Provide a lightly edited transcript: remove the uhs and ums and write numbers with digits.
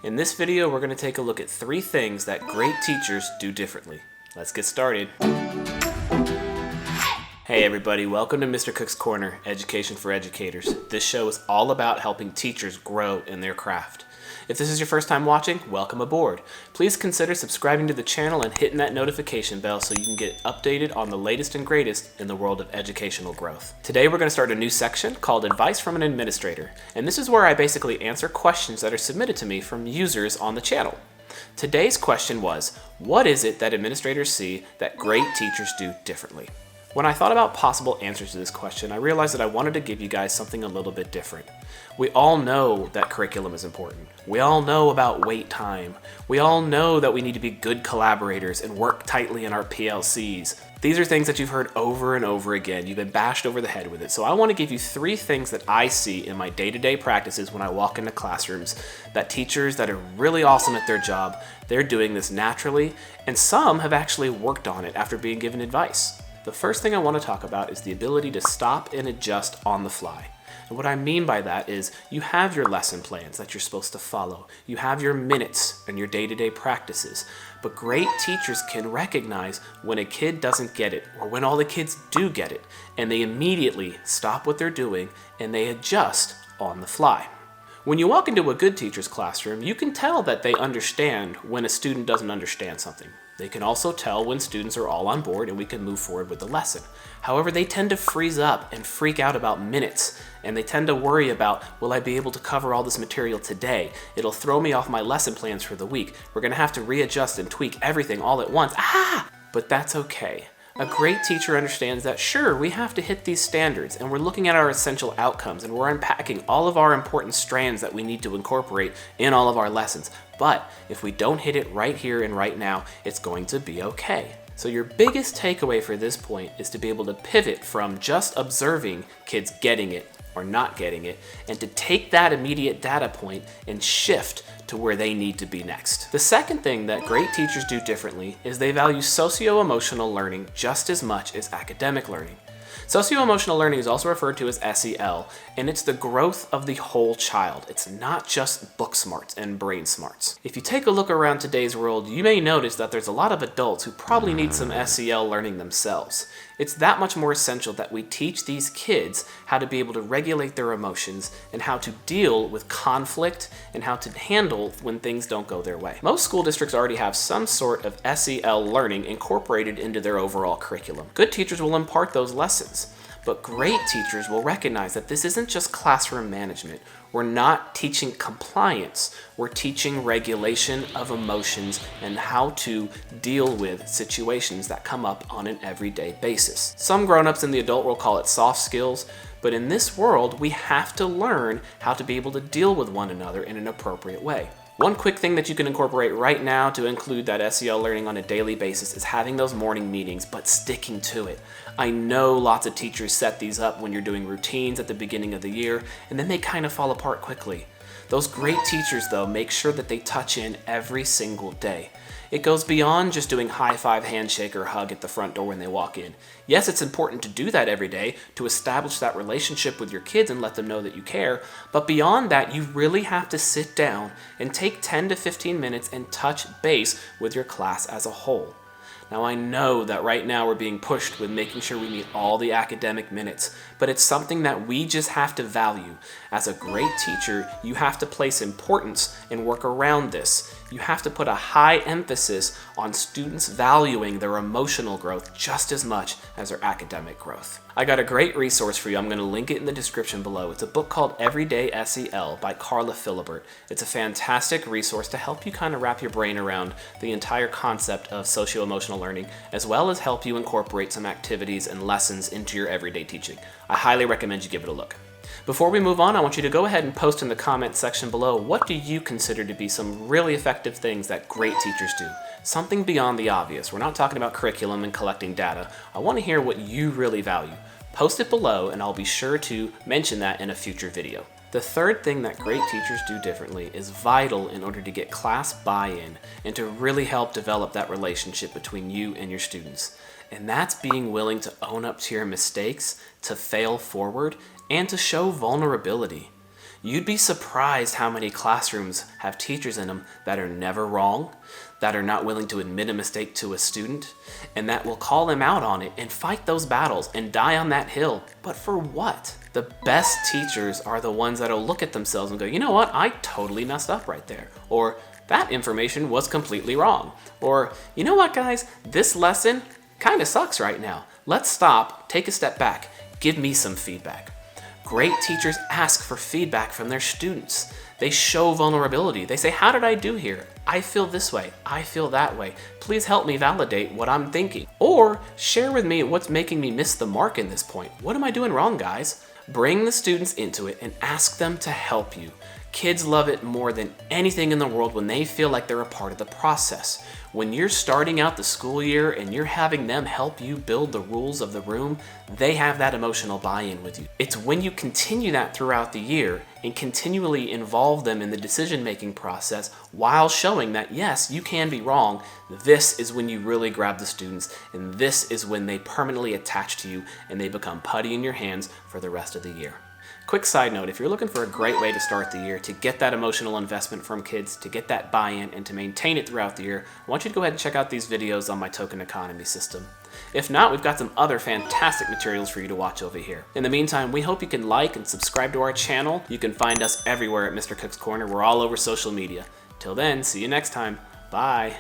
In this video, we're going to take a look at 3 things that great teachers do differently. Let's get started. Hey everybody, welcome to Mr. Cook's Corner, Education for Educators. This show is all about helping teachers grow in their craft. If this is your first time watching, welcome aboard. Please consider subscribing to the channel and hitting that notification bell so you can get updated on the latest and greatest in the world of educational growth. Today we're going to start a new section called Advice from an Administrator, and this is where I basically answer questions that are submitted to me from users on the channel. Today's question was, what is it that administrators see that great teachers do differently? When I thought about possible answers to this question, I realized that I wanted to give you guys something a little bit different. We all know that curriculum is important. We all know about wait time. We all know that we need to be good collaborators and work tightly in our PLCs. These are things that you've heard over and over again. You've been bashed over the head with it. So I want to give you 3 things that I see in my day-to-day practices when I walk into classrooms that teachers that are really awesome at their job, they're doing this naturally, and some have actually worked on it after being given advice. The first thing I want to talk about is the ability to stop and adjust on the fly. And what I mean by that is you have your lesson plans that you're supposed to follow. You have your minutes and your day-to-day practices. But great teachers can recognize when a kid doesn't get it or when all the kids do get it, and they immediately stop what they're doing and they adjust on the fly. When you walk into a good teacher's classroom, you can tell that they understand when a student doesn't understand something. They can also tell when students are all on board and we can move forward with the lesson. However, they tend to freeze up and freak out about minutes, and they tend to worry about, will I be able to cover all this material today? It'll throw me off my lesson plans for the week. We're going to have to readjust and tweak everything all at once. But that's okay. A great teacher understands that, sure, we have to hit these standards, and we're looking at our essential outcomes, and we're unpacking all of our important strands that we need to incorporate in all of our lessons. But if we don't hit it right here and right now, it's going to be okay. So your biggest takeaway for this point is to be able to pivot from just observing kids getting it or not getting it, and to take that immediate data point and shift to where they need to be next. The second thing that great teachers do differently is they value socio-emotional learning just as much as academic learning. Socio-emotional learning is also referred to as SEL, and it's the growth of the whole child. It's not just book smarts and brain smarts. If you take a look around today's world, you may notice that there's a lot of adults who probably need some SEL learning themselves. It's that much more essential that we teach these kids how to be able to regulate their emotions and how to deal with conflict and how to handle when things don't go their way. Most school districts already have some sort of SEL learning incorporated into their overall curriculum. Good teachers will impart those lessons. But great teachers will recognize that this isn't just classroom management. We're not teaching compliance. We're teaching regulation of emotions and how to deal with situations that come up on an everyday basis. Some grown-ups in the adult world call it soft skills, but in this world, we have to learn how to be able to deal with one another in an appropriate way. One quick thing that you can incorporate right now to include that SEL learning on a daily basis is having those morning meetings, but sticking to it. I know lots of teachers set these up when you're doing routines at the beginning of the year, and then they kind of fall apart quickly. Those great teachers, though, make sure that they touch in every single day. It goes beyond just doing high five, handshake, or hug at the front door when they walk in. Yes, it's important to do that every day to establish that relationship with your kids and let them know that you care, but beyond that, you really have to sit down and take 10 to 15 minutes and touch base with your class as a whole. Now, I know that right now we're being pushed with making sure we meet all the academic minutes, but it's something that we just have to value. As a great teacher, you have to place importance and work around this. You have to put a high emphasis on students valuing their emotional growth just as much as their academic growth. I got a great resource for you. I'm going to link it in the description below. It's a book called Everyday SEL by Carla Philibert. It's a fantastic resource to help you kind of wrap your brain around the entire concept of socio-emotional learning, as well as help you incorporate some activities and lessons into your everyday teaching. I highly recommend you give it a look. Before we move on, I want you to go ahead and post in the comments section below, what do you consider to be some really effective things that great teachers do? Something beyond the obvious. We're not talking about curriculum and collecting data. I want to hear what you really value. Post it below and I'll be sure to mention that in a future video. The third thing that great teachers do differently is vital in order to get class buy-in and to really help develop that relationship between you and your students. And that's being willing to own up to your mistakes, to fail forward, and to show vulnerability. You'd be surprised how many classrooms have teachers in them that are never wrong, that are not willing to admit a mistake to a student, and that will call them out on it and fight those battles and die on that hill. But for what? The best teachers are the ones that'll look at themselves and go, you know what, I totally messed up right there. Or that information was completely wrong. Or, you know what guys, this lesson kind of sucks right now. Let's stop, take a step back, give me some feedback. Great teachers ask for feedback from their students. They show vulnerability. They say, how did I do here? I feel this way. I feel that way. Please help me validate what I'm thinking. Or share with me what's making me miss the mark in this point. What am I doing wrong, guys? Bring the students into it and ask them to help you. Kids love it more than anything in the world when they feel like they're a part of the process. When you're starting out the school year and you're having them help you build the rules of the room, they have that emotional buy-in with you. It's when you continue that throughout the year and continually involve them in the decision-making process while showing that, yes, you can be wrong, this is when you really grab the students, and this is when they permanently attach to you and they become putty in your hands for the rest of the year. Quick side note, if you're looking for a great way to start the year, to get that emotional investment from kids, to get that buy-in, and to maintain it throughout the year, I want you to go ahead and check out these videos on my token economy system. If not, we've got some other fantastic materials for you to watch over here. In the meantime, we hope you can like and subscribe to our channel. You can find us everywhere at Mr. Cook's Corner. We're all over social media. Till then, see you next time. Bye.